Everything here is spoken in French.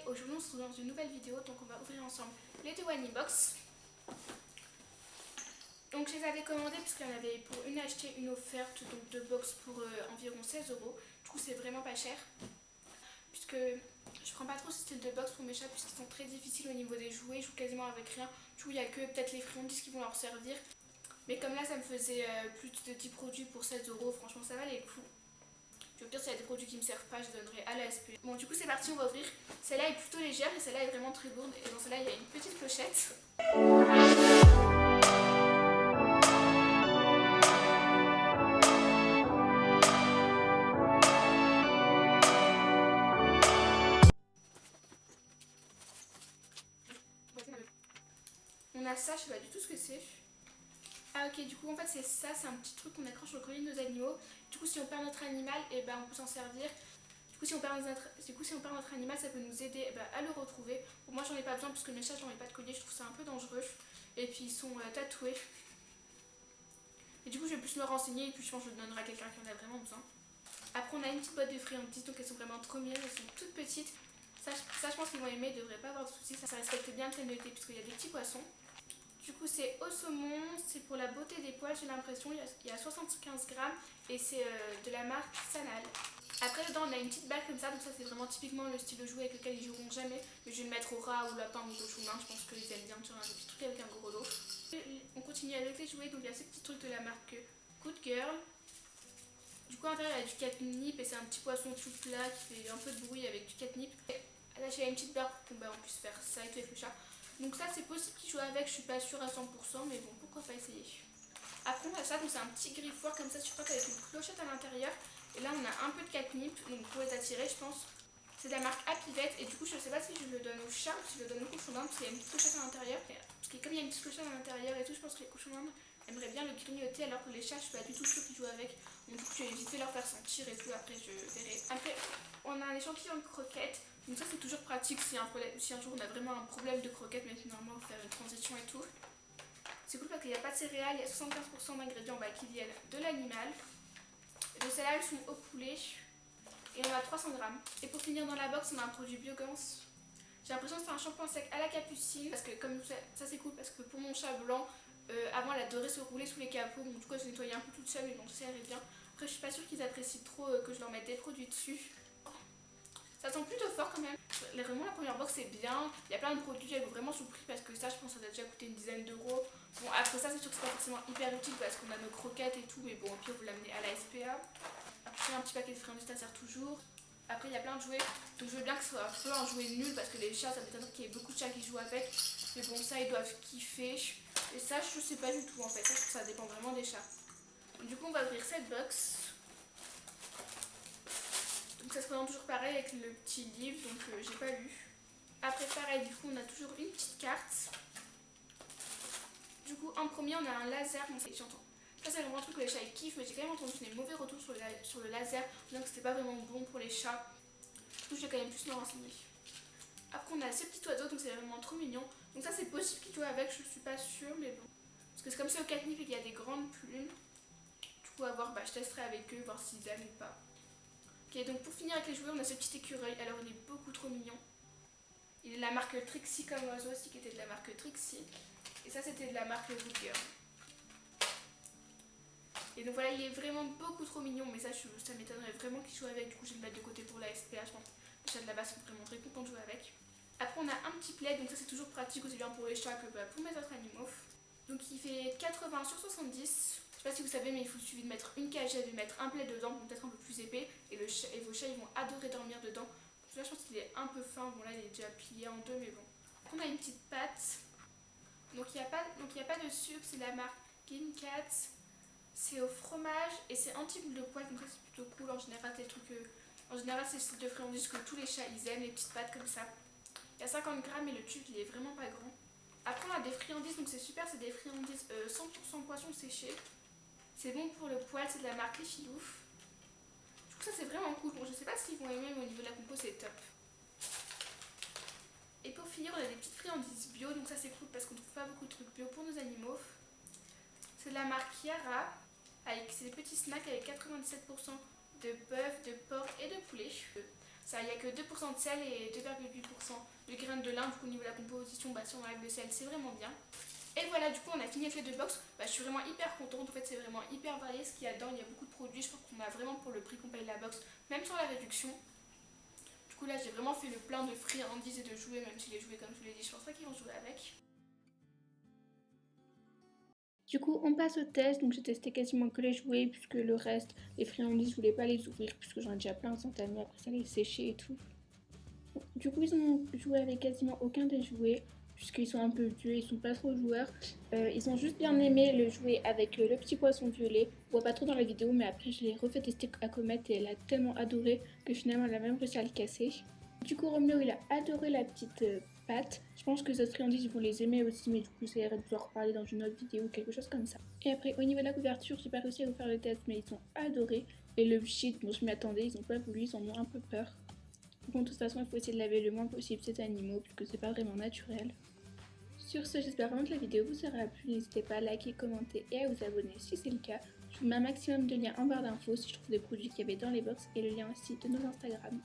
aujourd'hui on se retrouve dans une nouvelle vidéo, donc on va ouvrir ensemble les deux One Box. Donc je les avais commandées parce qu'il y en avait pour une achetée, une offerte, donc deux box pour environ 16 euros. Du coup c'est vraiment pas cher, puisque je prends pas trop ce style de box pour mes chats puisqu'ils sont très difficiles au niveau des jouets, ils jouent quasiment avec rien. Du coup il n'y a que peut-être les friandises qui vont leur servir. Mais comme là ça me faisait plus de 10 produits pour 16 euros, franchement ça valait le coup. Je veux dire, s'il y a des produits qui me servent pas, je les donnerai à la SP. Bon, du coup, c'est parti, on va ouvrir. Celle-là est plutôt légère et celle-là est vraiment très lourde. Et dans celle-là, il y a une petite clochette. On a ça, je sais pas du tout ce que c'est. Ah ok, du coup en fait c'est ça, c'est un petit truc qu'on accroche au collier de nos animaux. Du coup si on perd notre animal, et ben on peut s'en servir. Du coup si on perd notre animal, ça peut nous aider à le retrouver. Bon, moi j'en ai pas besoin parce que mes chats j'en ai pas de collier, je trouve ça un peu dangereux. Et puis ils sont tatoués. Et du coup je vais plus me renseigner et puis je pense que je le donnerai à quelqu'un qui en a vraiment besoin. Après on a une petite boîte de friandises, donc elles sont vraiment trop mignonnes, elles sont toutes petites. Ça je pense qu'ils vont aimer, ils devraient pas avoir de soucis, ça respecte bien le thème de thé puisqu'il y a des petits poissons. Du coup c'est au saumon, c'est pour la beauté des poils, j'ai l'impression, il y a 75 grammes et c'est de la marque Sanal. Après dedans on a une petite balle comme ça, donc ça c'est vraiment typiquement le style de jouet avec lequel ils joueront jamais. Mais je vais le mettre au rat, au lapin ou au cochon, je pense qu'ils aiment bien sur un petit truc avec un gros lot. On continue avec les jouets, donc il y a ce petit truc de la marque Good Girl. Du coup à l'intérieur il y a du catnip et c'est un petit poisson tout plat qui fait un peu de bruit avec du catnip. Là j'ai une petite barre pour qu'on puisse faire ça et tout avec le chat. Donc ça c'est possible qu'il joue avec, je suis pas sûre à 100% mais bon pourquoi pas essayer. Après on a ça, donc c'est un petit griffoir comme ça, tu portes avec une clochette à l'intérieur. Et là on a un peu de catnip, donc pour les attirer je pense. C'est de la marque Happy Vet et du coup je sais pas si je le donne au chat ou si je le donne au cochon d'Inde parce qu'il y a une petite clochette à l'intérieur. Parce que comme il y a une petite clochette à l'intérieur et tout, je pense que les cochons d'Inde aimeraient bien le grignoter alors que les chats je suis pas du tout sûre qu'ils jouent avec. Donc du coup je vais éviter de leur faire sentir et tout, après je verrai. Après on a un échantillon de croquettes. Donc ça c'est toujours pratique si un jour on a vraiment un problème de croquettes, mais finalement on va faire une transition et tout. C'est cool parce qu'il n'y a pas de céréales, il y a 75% d'ingrédients qui viennent de l'animal. Donc celles-là elles sont au poulet et on a 300 grammes. Et pour finir dans la box on a un produit Biogans. J'ai l'impression que c'est un shampoing sec à la capucine parce que comme ça c'est cool parce que pour mon chat blanc, avant elle adorait se rouler sous les capots, donc du coup elle se nettoyait un peu toute seule et donc ça irait bien. Après je suis pas sûre qu'ils apprécient trop que je leur mette des produits dessus. Ça sent plutôt fort quand même. Vraiment la première box c'est bien. Il y a plein de produits, elle vaut vraiment sous prix parce que ça je pense que ça a déjà coûté une dizaine d'euros. Bon après ça c'est sûr que c'est pas forcément hyper utile parce qu'on a nos croquettes et tout, mais bon au pire vous l'amenez à la SPA. Après un petit paquet de friandises ça sert toujours. Après il y a plein de jouets, donc je veux bien que ce soit un peu un jouet nul parce que les chats ça m'étonnerait qu'il y ait beaucoup de chats qui jouent avec. Mais bon ça ils doivent kiffer. Et ça je sais pas du tout en fait, ça dépend vraiment des chats. Du coup on va ouvrir cette box. Donc ça se présente toujours pareil avec le petit livre, donc j'ai pas lu. Après pareil, du coup on a toujours une petite carte. Du coup en premier on a un laser, bon, j'entends. Ça c'est vraiment un truc que les chats ils kiffent, mais j'ai quand même entendu des mauvais retours sur le laser, disant que c'était pas vraiment bon pour les chats. Du coup je vais quand même plus me renseigner. Après on a ces petits oiseaux, donc c'est vraiment trop mignon. Donc ça c'est possible qu'ils jouent avec, je suis pas sûre, mais bon. Parce que c'est comme c'est au catnip et qu'il y a des grandes plumes. Du coup à voir, je testerai avec eux, voir s'ils aiment ou pas. Ok, donc pour finir avec les jouets, on a ce petit écureuil. Alors il est beaucoup trop mignon. Il est de la marque Trixie comme oiseau aussi, qui était de la marque Trixie. Et ça c'était de la marque Woodger. Et donc voilà, il est vraiment beaucoup trop mignon, mais ça m'étonnerait vraiment qu'il joue avec. Du coup je vais le mettre de côté pour la SPA, je pense. Les chats de là-bas sont vraiment très contents de jouer avec. Après on a un petit plaid, donc ça c'est toujours pratique aussi bien pour les chats que pour mes autres animaux. Donc il fait 80 sur 70. Je sais pas si vous savez, mais il suffit de mettre une cagette, de mettre un plaid dedans, peut-être un peu plus épais, et vos chats ils vont adorer dormir dedans. Là je pense qu'il est un peu fin, bon là il est déjà plié en deux, mais bon. On a une petite pâte. Donc il n'y a pas de sucre, c'est la marque Kimcat. C'est au fromage et c'est anti-boule de poil, donc ça c'est plutôt cool. En général c'est le style de friandises que tous les chats ils aiment, les petites pâtes comme ça. Il y a 50 grammes et le tube il est vraiment pas grand. Après on a des friandises, donc c'est super, c'est des friandises 100% poisson séché. C'est bon pour le poil, c'est de la marque Les Filouf. Je trouve ça c'est vraiment cool. Bon je sais pas ce qu'ils vont aimer, mais au niveau de la compo c'est top. Et pour finir on a des petites friandises bio, donc ça c'est cool parce qu'on trouve pas beaucoup de trucs bio pour nos animaux. C'est de la marque Yara, avec ces petits snacks avec 97% de bœuf, de porc et de poulet. Ça, il n'y a que 2% de sel et 2,8% de graines de lin. Du coup, au niveau de la composition, si on enlève le sel, c'est vraiment bien. Et voilà, du coup, on a fini avec les 2 box. Je suis vraiment hyper contente. En fait, c'est vraiment hyper varié ce qu'il y a dedans. Il y a beaucoup de produits. Je pense qu'on a vraiment pour le prix qu'on paye la box, même sur la réduction. Du coup, là, j'ai vraiment fait le plein de friandises et de jouets, même si les jouets, comme je vous l'ai dit, je pense pas qu'ils vont jouer avec. Du coup, on passe au test. Donc, j'ai testé quasiment que les jouets, puisque le reste, les friandises, je voulais pas les ouvrir, puisque j'en ai déjà plein instantanément. Après, ça les sécher et tout. Du coup, ils ont joué avec quasiment aucun des jouets, puisqu'ils sont un peu vieux, ils sont pas trop joueurs. Ils ont juste bien aimé le jouet avec le petit poisson violet. On voit pas trop dans la vidéo, mais après, je l'ai refait tester à Comète et elle a tellement adoré que finalement, elle a même réussi à le casser. Du coup, Roméo, il a adoré la petite pâte. Je pense que cette friandise, ils vont les aimer aussi, mais du coup, ça irait de vous en reparler dans une autre vidéo ou quelque chose comme ça. Et après, au niveau de la couverture, j'ai pas réussi à vous faire le test, mais ils ont adoré. Et le shit, bon, je m'y attendais, ils ont pas voulu, ils en ont un peu peur. Bon, de toute façon, il faut essayer de laver le moins possible ces animaux, puisque c'est pas vraiment naturel. Sur ce, j'espère vraiment que la vidéo vous aura plu. N'hésitez pas à liker, commenter et à vous abonner si c'est le cas. Je vous mets un maximum de liens en barre d'infos si je trouve des produits qu'il y avait dans les box et le lien aussi de nos Instagram.